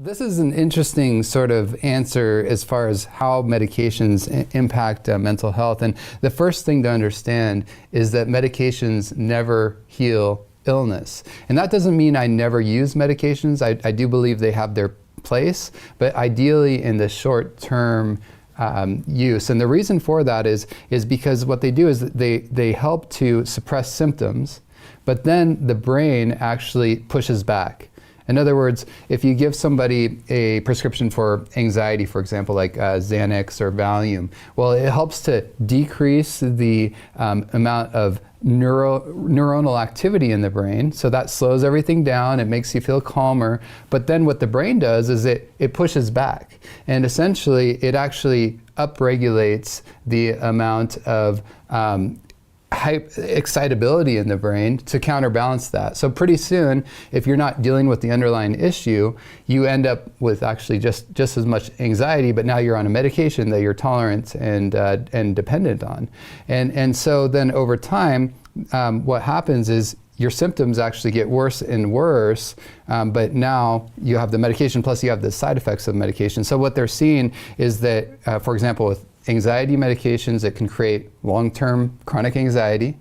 This is an interesting sort of answer as far as how medications impact mental health. And the first thing to understand is that medications never heal illness. And that doesn't mean I never use medications. I do believe they have their place, but ideally in the short-term use. And the reason for that is because what they do is they help to suppress symptoms, but then the brain actually pushes back. In other words, if you give somebody a prescription for anxiety, for example, like Xanax or Valium, well, it helps to decrease the amount of neuronal activity in the brain. So that slows everything down, it makes you feel calmer. But then what the brain does is it pushes back. And essentially, it actually upregulates the amount of excitability in the brain to counterbalance that. So pretty soon, if you're not dealing with the underlying issue, you end up with actually just as much anxiety, but now you're on a medication that you're tolerant and dependent on. And so then over time, what happens is your symptoms actually get worse and worse, but now you have the medication plus you have the side effects of medication. So what they're seeing is that, for example, with anxiety medications, it can create long-term chronic anxiety.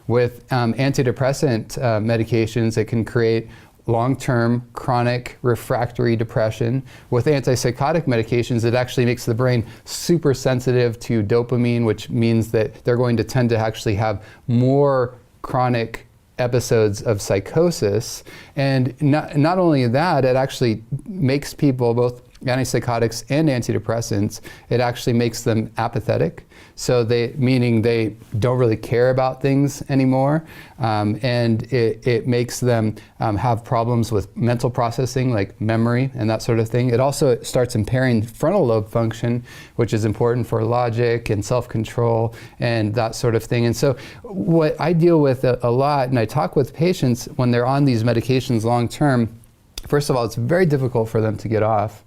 With antidepressant medications, it can create long-term chronic refractory depression. With antipsychotic medications, it actually makes the brain super sensitive to dopamine, which means that they're going to tend to actually have more chronic episodes of psychosis. And not only that, it actually makes people, both antipsychotics and antidepressants, it actually makes them apathetic. So meaning they don't really care about things anymore. And it makes them have problems with mental processing, like memory and that sort of thing. It also starts impairing frontal lobe function, which is important for logic and self-control and that sort of thing. And so what I deal with a lot, and I talk with patients when they're on these medications long term, first of all, it's very difficult for them to get off.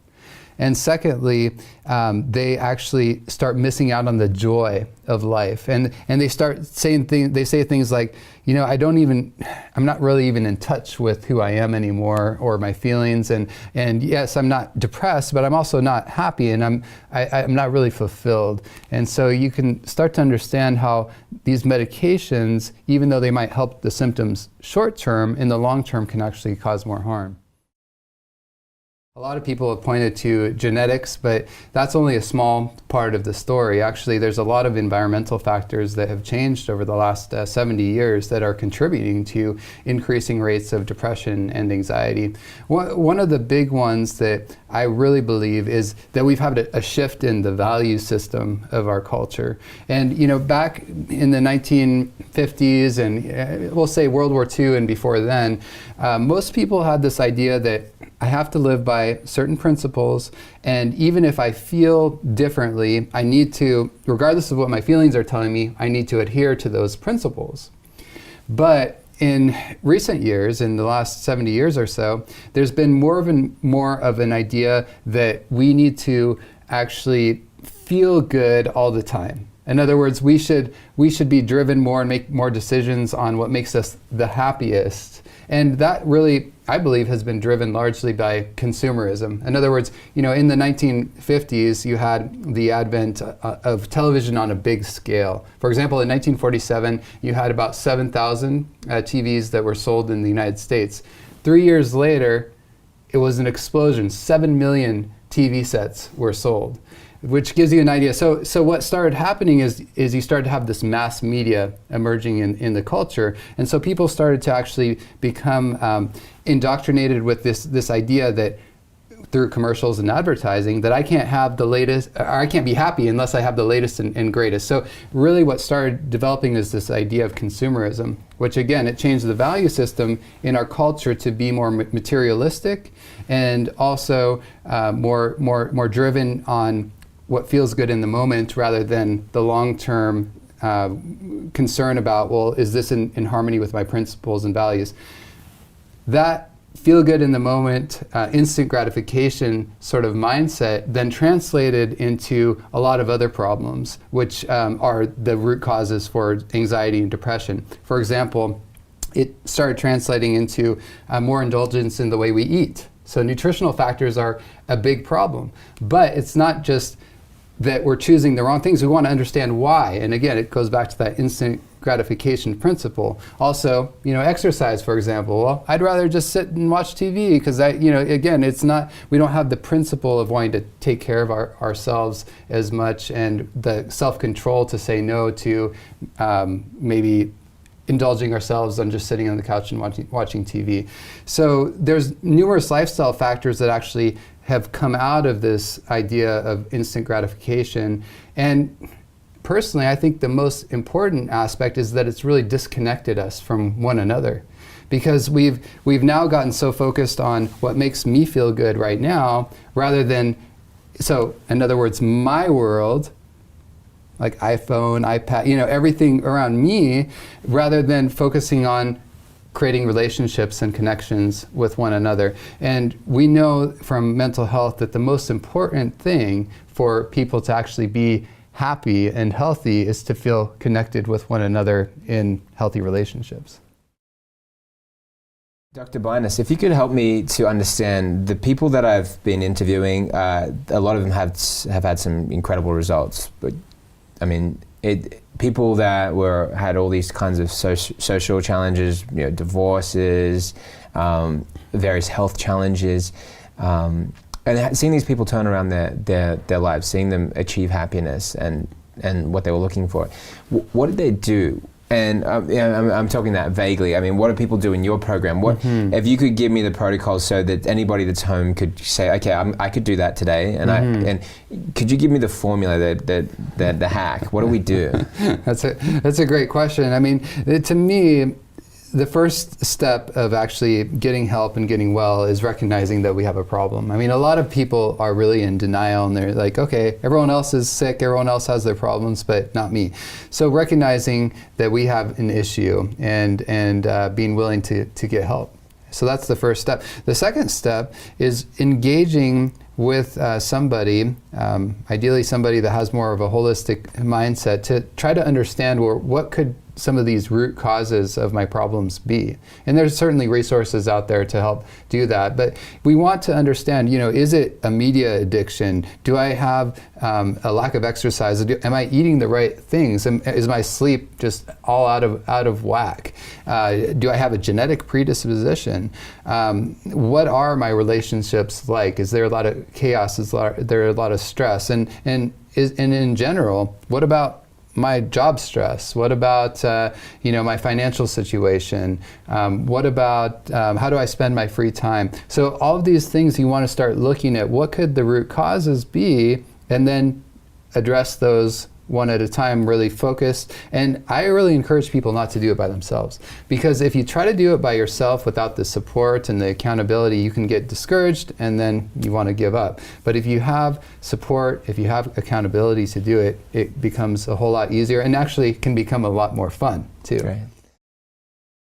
And secondly, they actually start missing out on the joy of life. And they start saying they say things like, you know, I'm not really even in touch with who I am anymore or my feelings. And yes, I'm not depressed, but I'm also not happy, and I'm not really fulfilled. And so you can start to understand how these medications, even though they might help the symptoms short term, in the long term can actually cause more harm. A lot of people have pointed to genetics, but that's only a small part of the story. Actually, there's a lot of environmental factors that have changed over the last 70 years that are contributing to increasing rates of depression and anxiety. One of the big ones that I really believe is that we've had a shift in the value system of our culture. And you know, back in the 1950s and we'll say World War II and before then, most people had this idea that I have to live by certain principles, and even if I feel differently, I need to, regardless of what my feelings are telling me, I need to adhere to those principles. But in recent years, in the last 70 years or so, there's been more of an idea that we need to actually feel good all the time. In other words, we should be driven more and make more decisions on what makes us the happiest. And that really, I believe, has been driven largely by consumerism. In other words, you know, in the 1950s, you had the advent of television on a big scale. For example, in 1947, you had about 7,000 TVs that were sold in the United States. 3 years later, it was an explosion. 7 million TV sets were sold, which gives you an idea. So what started happening is you started to have this mass media emerging in the culture. And so people started to actually become indoctrinated with this idea that through commercials and advertising that I can't have the latest, or I can't be happy unless I have the latest and greatest. So really what started developing is this idea of consumerism, which again, it changed the value system in our culture to be more materialistic and also more driven on what feels good in the moment rather than the long-term concern about, well, is this in harmony with my principles and values? That feel good in the moment, instant gratification sort of mindset then translated into a lot of other problems, which are the root causes for anxiety and depression. For example, it started translating into more indulgence in the way we eat. So nutritional factors are a big problem. But it's not just that we're choosing the wrong things. We want to understand why. And again, it goes back to that instant gratification principle. Also, exercise, for example. Well, I'd rather just sit and watch TV because again, it's not, we don't have the principle of wanting to take care of ourselves as much, and the self-control to say no to maybe indulging ourselves on just sitting on the couch and watching TV. So there's numerous lifestyle factors that actually have come out of this idea of instant gratification. And personally, I think the most important aspect is that it's really disconnected us from one another, because we've now gotten so focused on what makes me feel good right now, rather than, so in other words, my world, like iPhone, iPad, everything around me, rather than focusing on creating relationships and connections with one another. And we know from mental health that the most important thing for people to actually be happy and healthy is to feel connected with one another in healthy relationships. Dr. Binus, if you could help me to understand the people that I've been interviewing, a lot of them have had some incredible results. But I mean, people that had all these kinds of social challenges, divorces, various health challenges, and seeing these people turn around their lives, seeing them achieve happiness and what they were looking for. What did they do? And I'm talking that vaguely. I mean, what do people do in your program? If you could give me the protocols so that anybody that's home could say, okay, I could do that today, and could you give me the formula, the hack? What do we do? That's a great question. I mean, to me, the first step of actually getting help and getting well is recognizing that we have a problem. I mean, a lot of people are really in denial, and they're like, okay, everyone else is sick, everyone else has their problems, but not me. So recognizing that we have an issue and being willing to get help. So that's the first step. The second step is engaging with somebody, ideally somebody that has more of a holistic mindset, to try to understand what could some of these root causes of my problems be. And there's certainly resources out there to help do that. But we want to understand, is it a media addiction? Do I have a lack of exercise? Am I eating the right things? Is my sleep just all out of whack? Do I have a genetic predisposition? What are my relationships like? Is there a lot of chaos? Is there a lot of stress? And in general, what about my job stress? What about my financial situation? What about how do I spend my free time? So all of these things, you want to start looking at what could the root causes be, and then address those one at a time, really focused. And I really encourage people not to do it by themselves, because if you try to do it by yourself without the support and the accountability, you can get discouraged and then you want to give up. But if you have support, if you have accountability to do it, it becomes a whole lot easier, and actually can become a lot more fun too. Right.